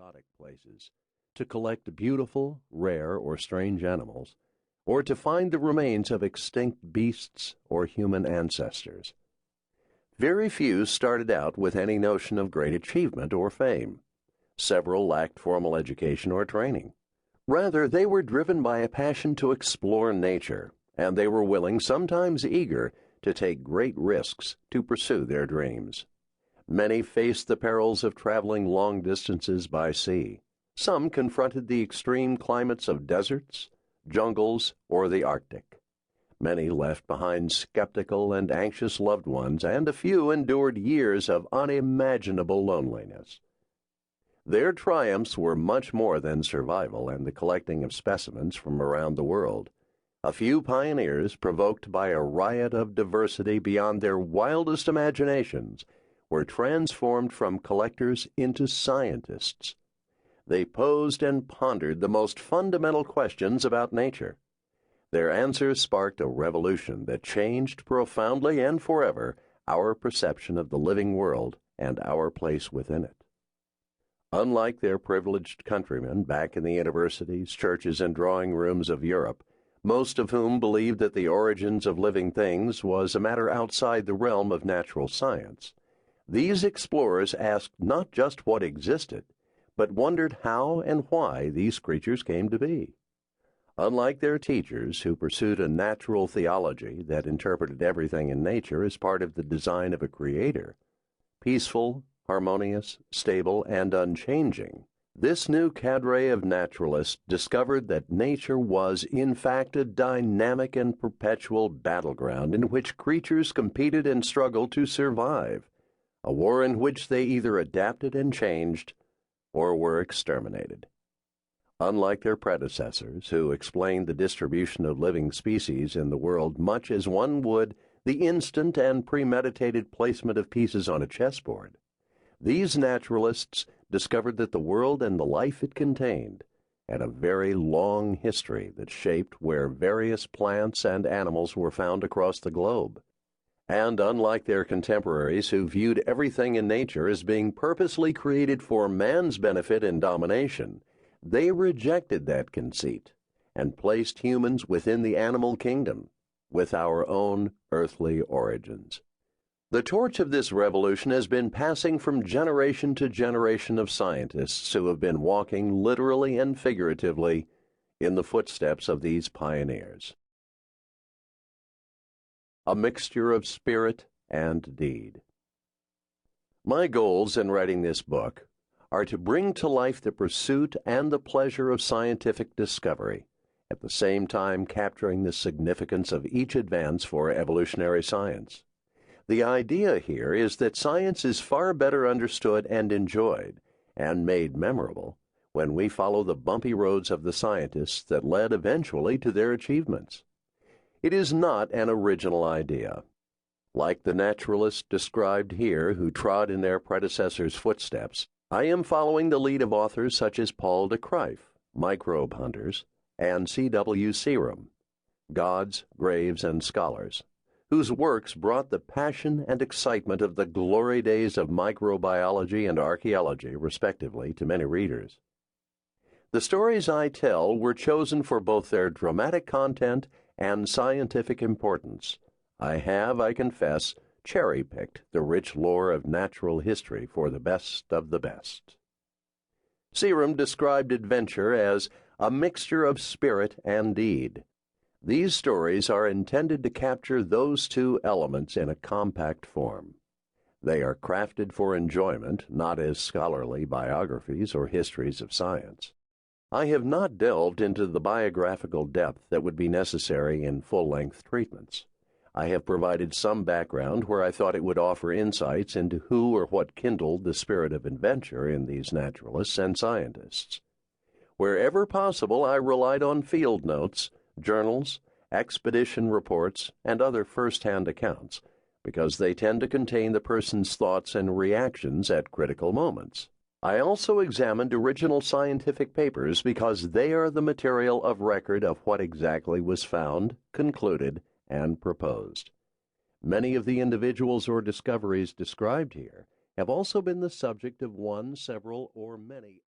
exotic places, to collect beautiful, rare, or strange animals, or to find the remains of extinct beasts or human ancestors. Very few started out with any notion of great achievement or fame. Several lacked formal education or training. Rather, they were driven by a passion to explore nature, and they were willing, sometimes eager, to take great risks to pursue their dreams. Many faced the perils of traveling long distances by sea. Some confronted the extreme climates of deserts, jungles, or the Arctic. Many left behind skeptical and anxious loved ones, and a few endured years of unimaginable loneliness. Their triumphs were much more than survival and the collecting of specimens from around the world. A few pioneers, provoked by a riot of diversity beyond their wildest imaginations, were transformed from collectors into scientists. They posed and pondered the most fundamental questions about nature. Their answers sparked a revolution that changed profoundly and forever our perception of the living world and our place within it. Unlike their privileged countrymen back in the universities, churches, and drawing rooms of Europe, most of whom believed that the origins of living things was a matter outside the realm of natural science, these explorers asked not just what existed, but wondered how and why these creatures came to be. Unlike their teachers, who pursued a natural theology that interpreted everything in nature as part of the design of a creator, peaceful, harmonious, stable, and unchanging, this new cadre of naturalists discovered that nature was, in fact, a dynamic and perpetual battleground in which creatures competed and struggled to survive, a war in which they either adapted and changed or were exterminated. Unlike their predecessors, who explained the distribution of living species in the world much as one would the instant and premeditated placement of pieces on a chessboard, these naturalists discovered that the world and the life it contained had a very long history that shaped where various plants and animals were found across the globe. And unlike their contemporaries who viewed everything in nature as being purposely created for man's benefit and domination, they rejected that conceit and placed humans within the animal kingdom, with our own earthly origins. The torch of this revolution has been passing from generation to generation of scientists who have been walking literally and figuratively in the footsteps of these pioneers. A mixture of spirit and deed. My goals in writing this book are to bring to life the pursuit and the pleasure of scientific discovery, at the same time capturing the significance of each advance for evolutionary science. The idea here is that science is far better understood and enjoyed, and made memorable, when we follow the bumpy roads of the scientists that led eventually to their achievements. It is not an original idea. Like the naturalists described here who trod in their predecessors' footsteps, I am following the lead of authors such as Paul de Cruyff, microbe hunters, and C.W. Serum, gods, graves, and scholars, whose works brought the passion and excitement of the glory days of microbiology and archaeology, respectively, to many readers. The stories I tell were chosen for both their dramatic content and scientific importance. I have, I confess, cherry-picked the rich lore of natural history for the best of the best. Serum described adventure as a mixture of spirit and deed. These stories are intended to capture those two elements in a compact form. They are crafted for enjoyment, not as scholarly biographies or histories of science. I have not delved into the biographical depth that would be necessary in full-length treatments. I have provided some background where I thought it would offer insights into who or what kindled the spirit of adventure in these naturalists and scientists. Wherever possible, I relied on field notes, journals, expedition reports, and other first-hand accounts, because they tend to contain the person's thoughts and reactions at critical moments. I also examined original scientific papers because they are the material of record of what exactly was found, concluded, and proposed. Many of the individuals or discoveries described here have also been the subject of one, several, or many